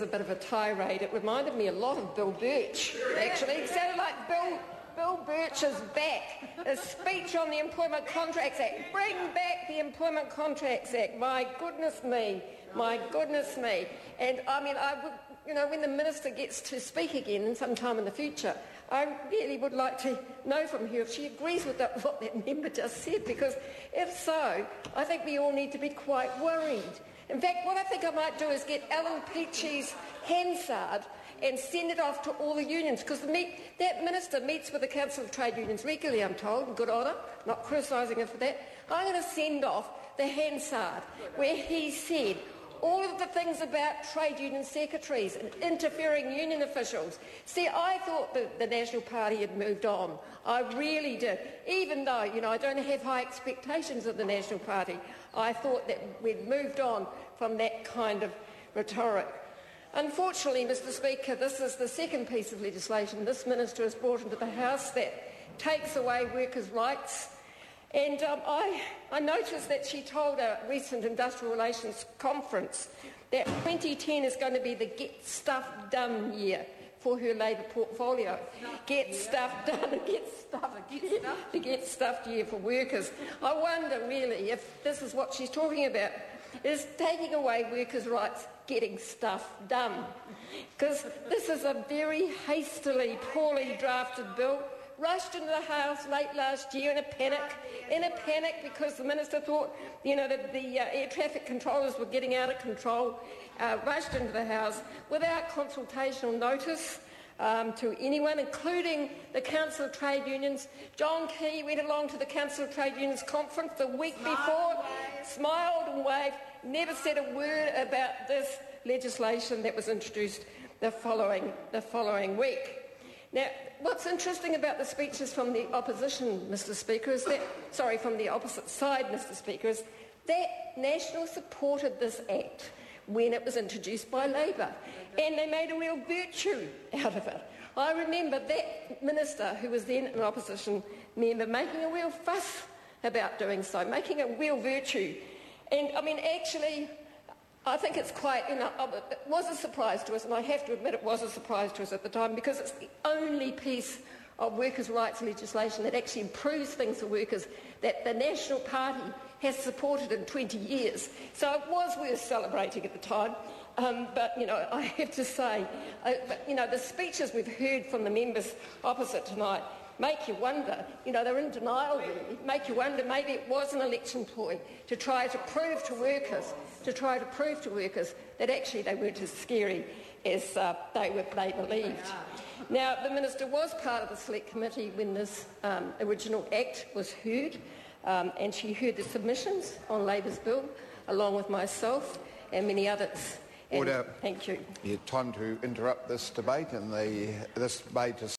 A bit of a tirade. It reminded me a lot of Bill Birch, actually. It sounded like Bill Birch's back. A speech on the Employment Contracts Act. Bring back the Employment Contracts Act. My goodness me. My goodness me. And I mean, when the Minister gets to speak again sometime in the future, I really would like to know from her if she agrees with what that member just said, because if so, I think we all need to be quite worried. In fact, what I think I might do is get Alan Peachy's Hansard and send it off to all the unions, because that Minister meets with the Council of Trade Unions regularly, I'm told, in good order, not criticising her for that. I'm going to send off the Hansard, where he said all of the things about trade union secretaries and interfering union officials. See, I thought that the National Party had moved on. I really did. Even though, I don't have high expectations of the National Party, I thought that we'd moved on from that kind of rhetoric. Unfortunately, Mr Speaker, this is the second piece of legislation this Minister has brought into the House that takes away workers' rights. And I noticed that she told a recent industrial relations conference that 2010 is going to be the get stuff done year for her Labour portfolio. Get stuff done, the get stuff year for workers. I wonder really if this is what she's talking about, is taking away workers' rights, getting stuff done. Because this is a very hastily, poorly drafted bill, rushed into the House late last year in a panic because the Minister thought that the air traffic controllers were getting out of control, rushed into the House without consultational notice to anyone, including the Council of Trade Unions. John Key went along to the Council of Trade Unions conference the week before, smiled and waved, never said a word about this legislation that was introduced the following week. Now, what's interesting about the speeches from the opposition, Mr Speaker, from the opposite side, Mr Speaker, is that National supported this Act when it was introduced by Labour, and they made a real virtue out of it. I remember that Minister, who was then an opposition member, making a real fuss about doing so, making a real virtue. And, actually, I think it's quite, it was a surprise to us, and I have to admit it was a surprise to us at the time, because it's the only piece of workers' rights legislation that actually improves things for workers that the National Party has supported in 20 years. So it was worth celebrating at the time. But I have to say, the speeches we've heard from the members opposite tonight make you wonder, they're in denial really, make you wonder maybe it was an election ploy to try to prove to workers that actually they weren't as scary as they believed. Now, the Minister was part of the Select Committee when this original Act was heard, and she heard the submissions on Labour's bill, along with myself and many others. Order. Thank you. Time to interrupt this debate, and this debate is